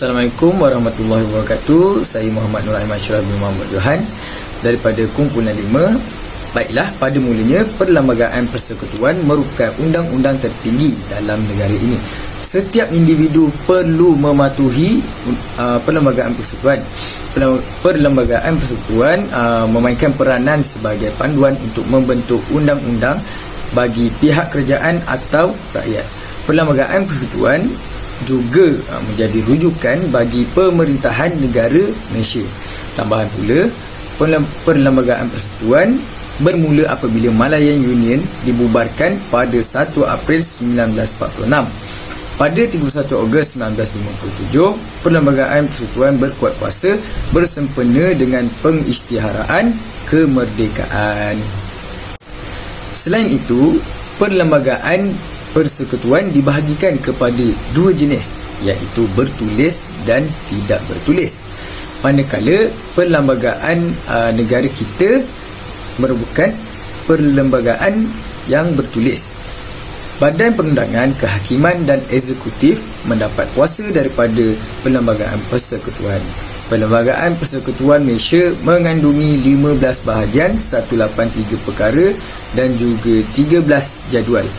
Assalamualaikum warahmatullahi wabarakatuh. Saya Muhammad Nur Ahmad Syarah bin Muhammad Johan daripada Kumpulan 5. Baiklah, pada mulanya Perlembagaan Persekutuan merupakan undang-undang tertinggi dalam negara ini. Setiap individu perlu mematuhi Perlembagaan Persekutuan. Perlembagaan Persekutuan memainkan peranan sebagai panduan untuk membentuk undang-undang bagi pihak kerajaan atau rakyat. Perlembagaan Persekutuan juga menjadi rujukan bagi pemerintahan negara Malaysia. Tambahan pula, Perlembagaan Persekutuan bermula apabila Malayan Union dibubarkan pada 1 April 1946. Pada 31 Ogos 1957, Perlembagaan Persekutuan berkuat kuasa bersempena dengan pengisytiharaan kemerdekaan. Selain itu, Perlembagaan Persekutuan dibahagikan kepada dua jenis, iaitu bertulis dan tidak bertulis. Manakala perlembagaan negara kita merupakan perlembagaan yang bertulis. Badan Perundangan, Kehakiman dan Eksekutif mendapat kuasa daripada Perlembagaan Persekutuan. Perlembagaan Persekutuan Malaysia mengandungi 15 bahagian, 183 perkara dan juga 13 jadual.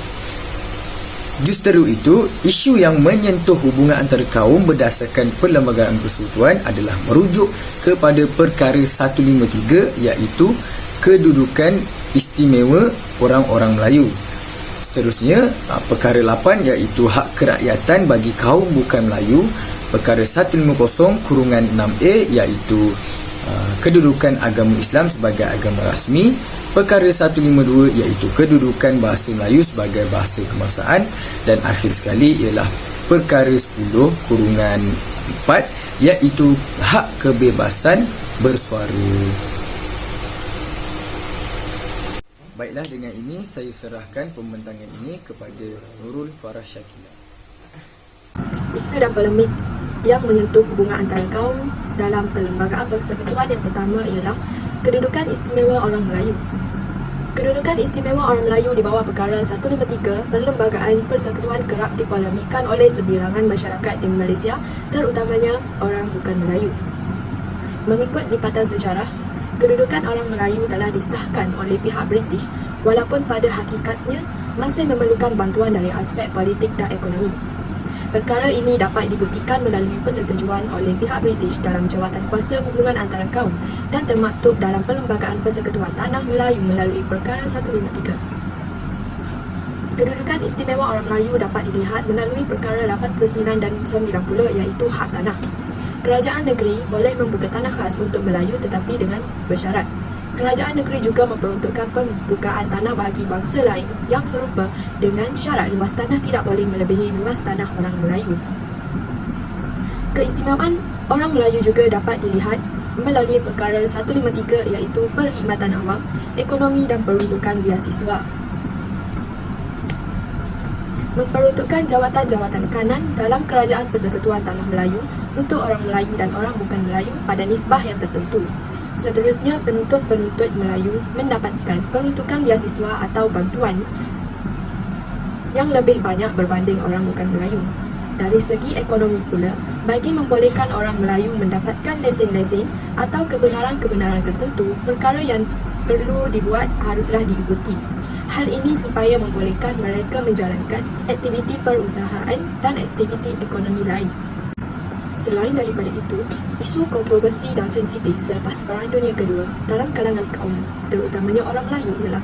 Justeru itu, isu yang menyentuh hubungan antara kaum berdasarkan Perlembagaan Persekutuan adalah merujuk kepada perkara 153, iaitu kedudukan istimewa orang-orang Melayu. Seterusnya, perkara 8 iaitu hak kerakyatan bagi kaum bukan Melayu. Perkara 150-6A iaitu kedudukan agama Islam sebagai agama rasmi. Perkara 152 iaitu kedudukan bahasa Melayu sebagai bahasa kebangsaan. Dan akhir sekali ialah perkara 10-4 iaitu hak kebebasan bersuara. Baiklah, dengan ini saya serahkan pembentangan ini kepada Nurul Farah Syakila. Isu dan polemik yang menyentuh hubungan antara kaum dalam Perlembagaan Persekutuan yang pertama ialah kedudukan istimewa orang Melayu. Kedudukan istimewa orang Melayu di bawah perkara 153 Perlembagaan Persekutuan kerap dipolemikkan oleh sebilangan masyarakat di Malaysia, terutamanya orang bukan Melayu. Mengikut lipatan sejarah, kedudukan orang Melayu telah disahkan oleh pihak British walaupun pada hakikatnya masih memerlukan bantuan dari aspek politik dan ekonomi. Perkara ini dapat dibuktikan melalui persetujuan oleh pihak British dalam jawatan kuasa hubungan antara kaum dan termaktub dalam Perlembagaan Persekutuan Tanah Melayu melalui perkara 153. Kedudukan istimewa orang Melayu dapat dilihat melalui perkara 89 dan 90 iaitu hak tanah. Kerajaan negeri boleh membuka tanah khas untuk Melayu tetapi dengan bersyarat. Kerajaan negeri juga memperuntukkan pembukaan tanah bagi bangsa lain yang serupa dengan syarat luas tanah tidak boleh melebihi luas tanah orang Melayu. Keistimewaan orang Melayu juga dapat dilihat melalui perkara 153 iaitu perkhidmatan awam, ekonomi dan peruntukan beasiswa. Memperuntukkan jawatan-jawatan kanan dalam Kerajaan Persekutuan Tanah Melayu untuk orang Melayu dan orang bukan Melayu pada nisbah yang tertentu. Seterusnya, penuntut-penuntut Melayu mendapatkan peruntukan beasiswa atau bantuan yang lebih banyak berbanding orang bukan Melayu. Dari segi ekonomi pula, bagi membolehkan orang Melayu mendapatkan lesen-lesen atau kebenaran-kebenaran tertentu, perkara yang perlu dibuat haruslah diikuti. Hal ini supaya membolehkan mereka menjalankan aktiviti perusahaan dan aktiviti ekonomi lain. Selain daripada itu, isu kontroversi dan sensitif selepas Perang Dunia Kedua dalam kalangan kaum, terutamanya orang Melayu, ialah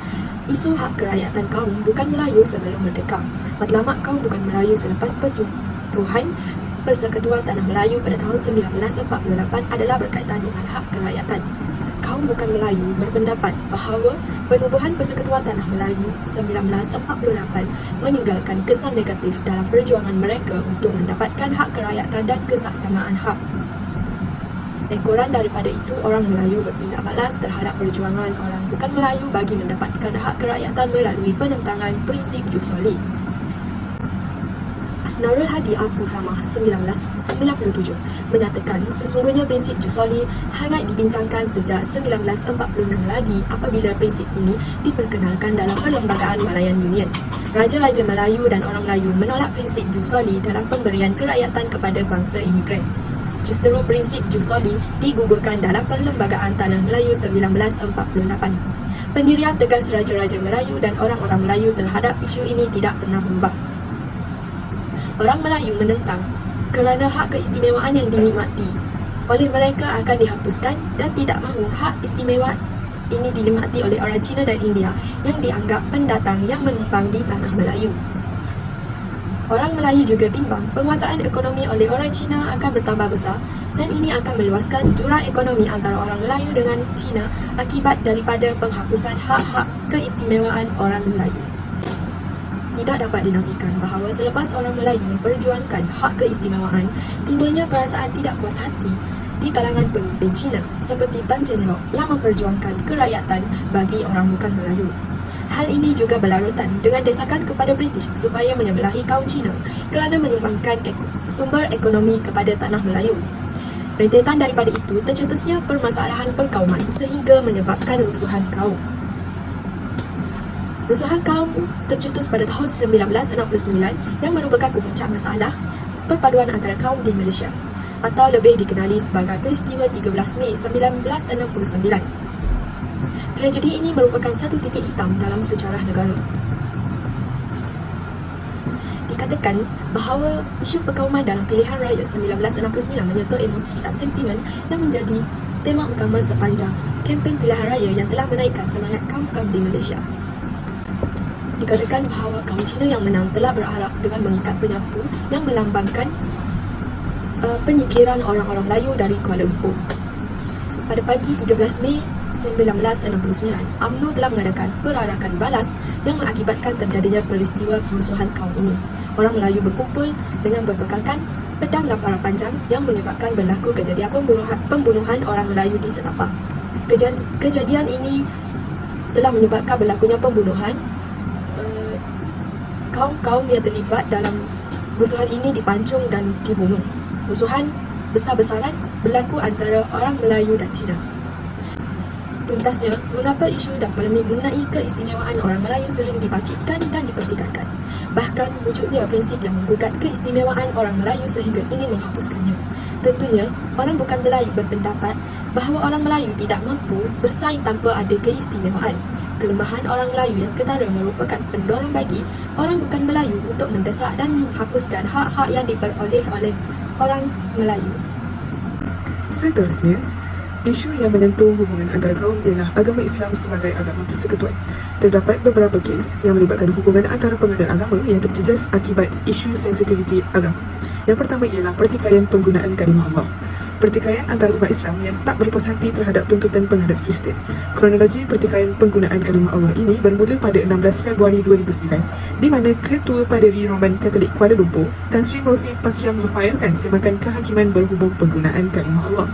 isu hak kerakyatan kaum bukan Melayu sebelum merdeka. Matlamat kaum bukan Melayu selepas pertubuhan Persekutuan Tanah Melayu pada tahun 1948 adalah berkaitan dengan hak kerakyatan. Kaum bukan Melayu berpendapat bahawa penubuhan Persekutuan Tanah Melayu 1948 meninggalkan kesan negatif dalam perjuangan mereka untuk mendapatkan hak kerakyatan dan kesaksamaan hak. Ekoran daripada itu, orang Melayu bertindak balas terhadap perjuangan orang bukan Melayu bagi mendapatkan hak kerakyatan melalui penentangan prinsip jus soli. Asnarul Hadi Al-Pusama 1997 menyatakan sesungguhnya prinsip jus soli hangat dibincangkan sejak 1946 lagi apabila prinsip ini diperkenalkan dalam Perlembagaan Malayan Union. Raja-raja Melayu dan orang Melayu menolak prinsip jus soli dalam pemberian kerakyatan kepada bangsa imigran. Justru prinsip Jufoli digugurkan dalam Perlembagaan Tanah Melayu 1948. Pendirian tegas Raja-Raja Melayu dan orang-orang Melayu terhadap isu ini tidak pernah berubah. Orang Melayu menentang kerana hak keistimewaan yang dinikmati oleh mereka akan dihapuskan dan tidak mahu hak istimewa ini dinikmati oleh orang Cina dan India yang dianggap pendatang yang menumpang di Tanah Melayu. Orang Melayu juga bimbang penguasaan ekonomi oleh orang Cina akan bertambah besar dan ini akan meluaskan jurang ekonomi antara orang Melayu dengan Cina akibat daripada penghapusan hak-hak keistimewaan orang Melayu. Tidak dapat dinafikan bahawa selepas orang Melayu memperjuangkan hak keistimewaan, timbulnya perasaan tidak puas hati di kalangan pemimpin Cina seperti Tan Cheng Lock yang memperjuangkan kerakyatan bagi orang bukan Melayu. Hal ini juga berlarutan dengan desakan kepada British supaya menyebelahi kaum Cina kerana menyumbangkan sumber ekonomi kepada Tanah Melayu. Rentetan daripada itu tercetusnya permasalahan perkauman sehingga menyebabkan rusuhan kaum. Rusuhan kaum tercetus pada tahun 1969 yang merupakan pemuncak masalah perpaduan antara kaum di Malaysia atau lebih dikenali sebagai peristiwa 13 Mei 1969. Tragedi ini merupakan satu titik hitam dalam sejarah negara. Dikatakan bahawa isu perkauman dalam pilihan raya 1969 menyentuh emosi dan sentimen yang menjadi tema utama sepanjang kempen pilihan raya yang telah menaikkan semangat kaum-kaum di Malaysia. Dikatakan bahawa kaum Cina yang menang telah berharap dengan mengikat penyapu yang melambangkan penyingkiran orang-orang Melayu dari Kuala Lumpur. Pada pagi 13 Mei 1969, UMNO telah mengadakan perarakan balas yang mengakibatkan terjadinya peristiwa kerusuhan kaum ini. Orang Melayu berkumpul dengan berbekalkan pedang dan parang panjang yang menyebabkan berlaku kejadian pembunuhan orang Melayu di Setapak. Kejadian ini telah menyebabkan berlakunya pembunuhan. Kaum-kaum yang terlibat dalam rusuhan ini dipancung dan dibunuh. Rusuhan besar-besaran berlaku antara orang Melayu dan Cina. Tuntasnya, mengapa isu dan polemik mengenai keistimewaan orang Melayu sering dibangkitkan dan dipertikaikan. Bahkan wujudnya prinsip yang menggugat keistimewaan orang Melayu sehingga ingin menghapuskannya. Tentunya, orang bukan Melayu berpendapat bahawa orang Melayu tidak mampu bersaing tanpa ada keistimewaan. Kelemahan orang Melayu yang ketara merupakan pendorong bagi orang bukan Melayu untuk mendesak dan menghapuskan hak-hak yang diperoleh oleh orang Melayu. Seterusnya, isu yang menyentuh hubungan antara kaum ialah agama Islam sebagai agama persekutuan. Terdapat beberapa kes yang melibatkan hubungan antara pengadaan agama yang terjejas akibat isu sensitiviti agama. Yang pertama ialah pertikaian penggunaan kalimah Allah. Pertikaian antara umat Islam yang tak berpuas hati terhadap tuntutan penghadap Kristian. Kronologi pertikaian penggunaan kalimah Allah ini bermula pada 16 Februari 2009 di mana Ketua Paderi Roman Katolik Kuala Lumpur, Tan Sri Murphy Pakiam memfailkan semakan kehakiman berhubung penggunaan kalimah Allah.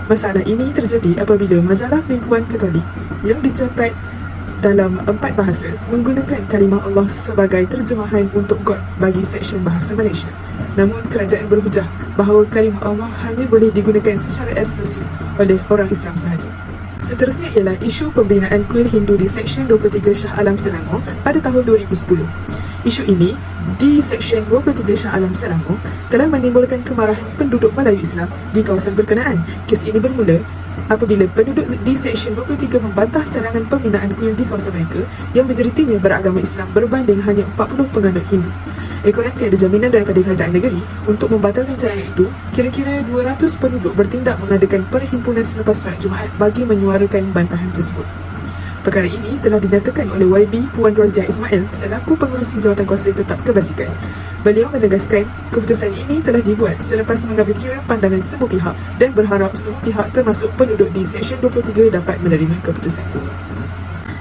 Masalah ini terjadi apabila Majalah Mingguan Katolik yang dicatat dalam 4 bahasa menggunakan kalimah Allah sebagai terjemahan untuk God bagi seksyen bahasa Malaysia. Namun kerajaan berhujah bahawa kalimah Allah hanya boleh digunakan secara eksklusif oleh orang Islam sahaja. Seterusnya ialah isu pembinaan kuil Hindu di Seksyen 23 Shah Alam Selangor pada tahun 2010. Isu ini di Seksyen 23 Shah Alam Selangor telah menimbulkan kemarahan penduduk Melayu Islam di kawasan berkenaan. Kes ini bermula apabila penduduk di Seksyen 23 membantah cadangan pembinaan kuil di kawasan mereka yang majoritinya beragama Islam berbanding hanya 40 penganut Hindu. Ekonomi tiada jaminan daripada kerajaan negeri untuk membatalkan cadangan itu. Kira-kira 200 penduduk bertindak mengadakan perhimpunan selepas solat Jumaat bagi menyuarakan bantahan tersebut. Perkara ini telah dinyatakan oleh YB Puan Razia Ismail selaku pengerusi Jawatankuasa Tetap Kebajikan. Beliau menegaskan keputusan ini telah dibuat selepas mengambil kira pandangan semua pihak dan berharap semua pihak termasuk penduduk di Seksyen 23 dapat menerima keputusan ini.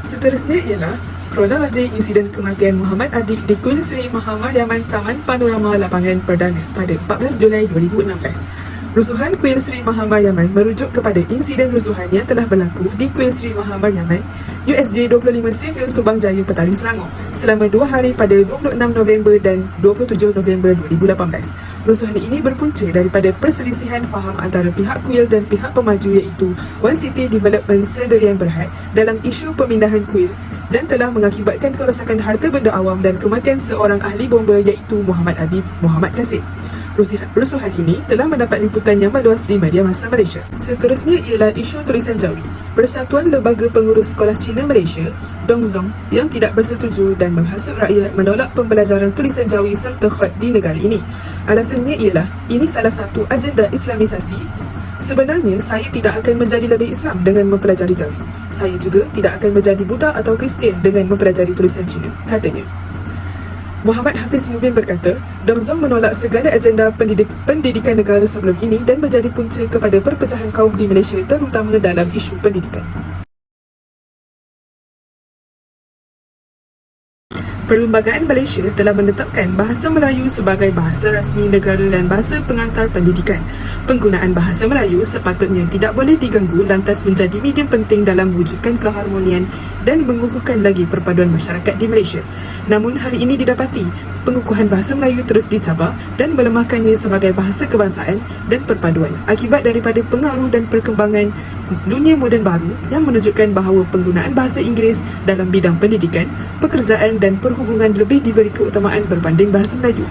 Seterusnya ialah kronologi insiden kematian Muhammad Adib di Kuil Sri Mahamaryaman Taman Panorama Lapangan Perdana pada 14 Julai 2016. Rusuhan Kuil Sri Mahamaryaman merujuk kepada insiden rusuhan yang telah berlaku di Kuil Sri Mahamaryaman USJ 25 Sivil Subang Jaya Petaling Selangor selama 2 hari pada 26 November dan 27 November 2018. Rusuhan ini berpunca daripada perselisihan faham antara pihak kuil dan pihak pemaju iaitu One City Development Sdn Berhad dalam isu pemindahan kuil dan telah mengakibatkan kerosakan harta benda awam dan kematian seorang ahli bomba iaitu Muhammad Adib Muhammad Kasim. Rusuhan ini telah mendapat liputan yang meluas di media massa Malaysia. Seterusnya ialah isu tulisan Jawi. Persatuan Lembaga Pengurus Sekolah Cina Malaysia, Dongzong, yang tidak bersetuju dan menghasut rakyat menolak pembelajaran tulisan Jawi serta khat di negara ini. Alasannya ialah ini salah satu agenda Islamisasi. Sebenarnya, saya tidak akan menjadi lebih Islam dengan mempelajari Jawi. Saya juga tidak akan menjadi Buddha atau Kristian dengan mempelajari tulisan Cina, katanya. Muhammad Hafiz Mubin berkata, Dongzong menolak segala agenda pendidikan negara sebelum ini dan menjadi punca kepada perpecahan kaum di Malaysia terutama dalam isu pendidikan. Perlembagaan Malaysia telah menetapkan bahasa Melayu sebagai bahasa rasmi negara dan bahasa pengantar pendidikan. Penggunaan bahasa Melayu sepatutnya tidak boleh diganggu lantas menjadi medium penting dalam mewujudkan keharmonian dan mengukuhkan lagi perpaduan masyarakat di Malaysia. Namun hari ini didapati, pengukuhan bahasa Melayu terus dicabar dan melemahkannya sebagai bahasa kebangsaan dan perpaduan akibat daripada pengaruh dan perkembangan dunia moden baru yang menunjukkan bahawa penggunaan bahasa Inggeris dalam bidang pendidikan, pekerjaan dan perhubungan lebih diberi keutamaan berbanding bahasa Melayu.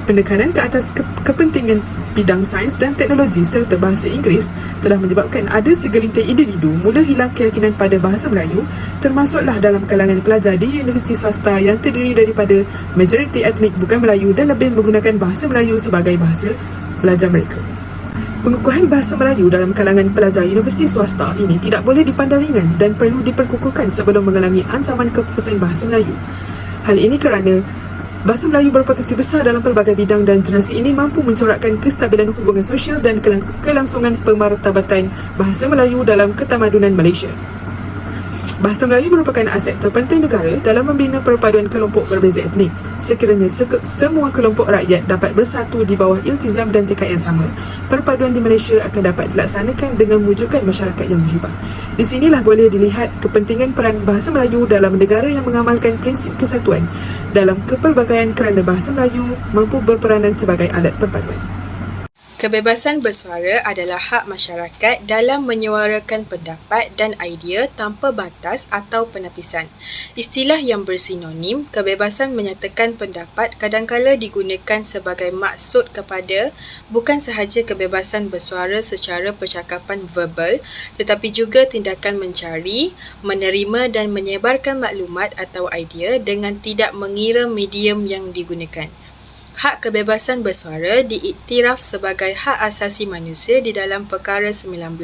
Penekanan ke atas kepentingan bidang sains dan teknologi serta bahasa Inggeris telah menyebabkan ada segelintir individu mula hilang keyakinan pada bahasa Melayu, termasuklah dalam kalangan pelajar di universiti swasta yang terdiri daripada majoriti etnik bukan Melayu dan lebih menggunakan bahasa Melayu sebagai bahasa belajar mereka. Pengukuhan bahasa Melayu dalam kalangan pelajar universiti swasta ini tidak boleh dipandang ringan dan perlu diperkukuhkan sebelum mengalami ancaman keputusan bahasa Melayu. Hal ini kerana bahasa Melayu berpotensi besar dalam pelbagai bidang dan generasi ini mampu mencorakkan kestabilan hubungan sosial dan kelangsungan pemartabatan bahasa Melayu dalam ketamadunan Malaysia. Bahasa Melayu merupakan aset terpenting negara dalam membina perpaduan kelompok berbeza etnik. Sekiranya semua kelompok rakyat dapat bersatu di bawah iltizam dan tekad yang sama, perpaduan di Malaysia akan dapat dilaksanakan dengan mewujudkan masyarakat yang berhebat. Di sinilah boleh dilihat kepentingan peran bahasa Melayu dalam negara yang mengamalkan prinsip kesatuan dalam kepelbagaian kerana bahasa Melayu mampu berperanan sebagai alat perpaduan. Kebebasan bersuara adalah hak masyarakat dalam menyuarakan pendapat dan idea tanpa batas atau penapisan. Istilah yang bersinonim, kebebasan menyatakan pendapat kadangkala digunakan sebagai maksud kepada bukan sahaja kebebasan bersuara secara percakapan verbal, tetapi juga tindakan mencari, menerima dan menyebarkan maklumat atau idea dengan tidak mengira medium yang digunakan. Hak kebebasan bersuara diiktiraf sebagai hak asasi manusia di dalam Perkara 19,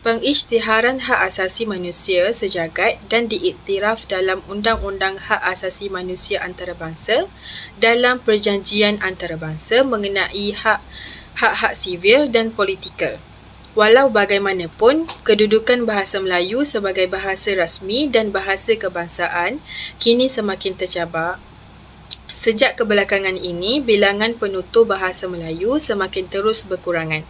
Pengisytiharan Hak Asasi Manusia Sejagat dan diiktiraf dalam Undang-Undang Hak Asasi Manusia Antarabangsa dalam Perjanjian Antarabangsa mengenai hak-hak sivil dan politikal. Walau bagaimanapun, kedudukan bahasa Melayu sebagai bahasa rasmi dan bahasa kebangsaan kini semakin tercabar. Sejak kebelakangan ini, bilangan penutur bahasa Melayu semakin terus berkurangan.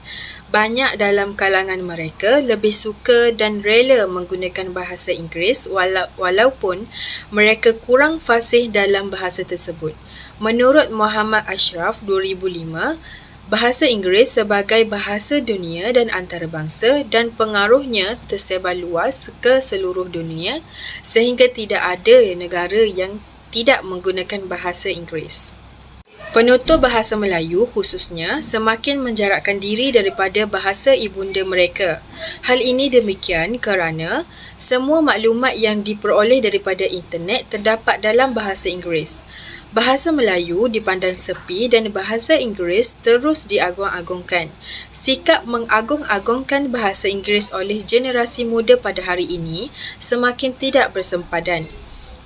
Banyak dalam kalangan mereka lebih suka dan rela menggunakan bahasa Inggeris walaupun mereka kurang fasih dalam bahasa tersebut. Menurut Muhammad Ashraf 2005, bahasa Inggeris sebagai bahasa dunia dan antarabangsa dan pengaruhnya tersebar luas ke seluruh dunia sehingga tidak ada negara yang tidak menggunakan bahasa Inggeris. Penutur bahasa Melayu khususnya semakin menjarakkan diri daripada bahasa ibunda mereka. Hal ini demikian kerana semua maklumat yang diperoleh daripada internet terdapat dalam bahasa Inggeris. Bahasa Melayu dipandang sepi dan bahasa Inggeris terus diagung-agungkan. Sikap mengagung-agungkan bahasa Inggeris oleh generasi muda pada hari ini semakin tidak bersempadan.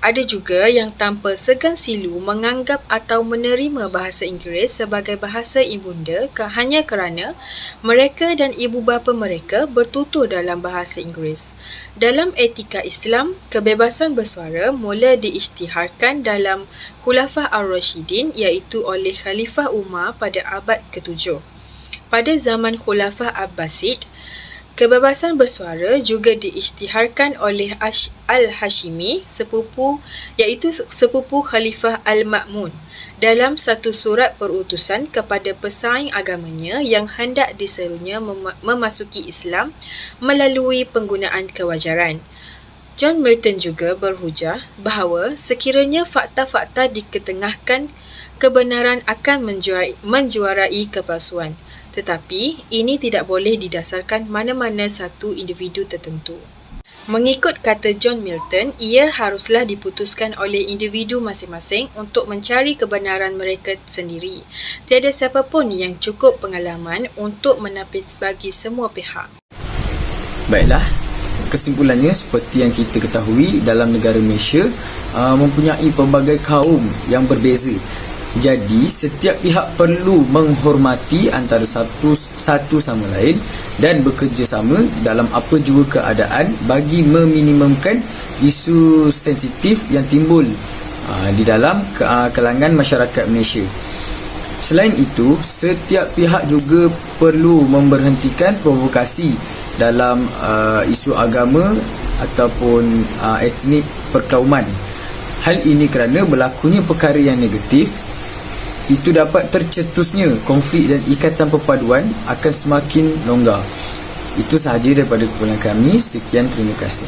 Ada juga yang tanpa segan silu menganggap atau menerima bahasa Inggeris sebagai bahasa ibunda hanya kerana mereka dan ibu bapa mereka bertutur dalam bahasa Inggeris. Dalam etika Islam, kebebasan bersuara mula diisytiharkan dalam Khulafah Ar-Rashidin iaitu oleh Khalifah Umar pada abad ke-7. Pada zaman Khulafah Abbasid, kebebasan bersuara juga diisytiharkan oleh Al-Hashimi, iaitu sepupu Khalifah Al-Ma'mun, dalam satu surat perutusan kepada pesaing agamanya yang hendak diserunya memasuki Islam melalui penggunaan kewajaran. John Milton juga berhujah bahawa sekiranya fakta-fakta diketengahkan kebenaran akan menjuarai kepalsuan. Tetapi, ini tidak boleh didasarkan mana-mana satu individu tertentu. Mengikut kata John Milton, ia haruslah diputuskan oleh individu masing-masing untuk mencari kebenaran mereka sendiri. Tiada siapa pun yang cukup pengalaman untuk menapis bagi semua pihak. Baiklah, kesimpulannya seperti yang kita ketahui, dalam negara Malaysia mempunyai pelbagai kaum yang berbeza. Jadi, setiap pihak perlu menghormati antara satu sama lain dan bekerjasama dalam apa jua keadaan bagi meminimumkan isu sensitif yang timbul di dalam kalangan masyarakat Malaysia. Selain itu, setiap pihak juga perlu memberhentikan provokasi dalam isu agama ataupun etnik perkauman. Hal ini kerana berlakunya perkara yang negatif, itu dapat tercetusnya konflik dan ikatan perpaduan akan semakin longgar. Itu sahaja daripada kumpulan kami. Sekian, terima kasih.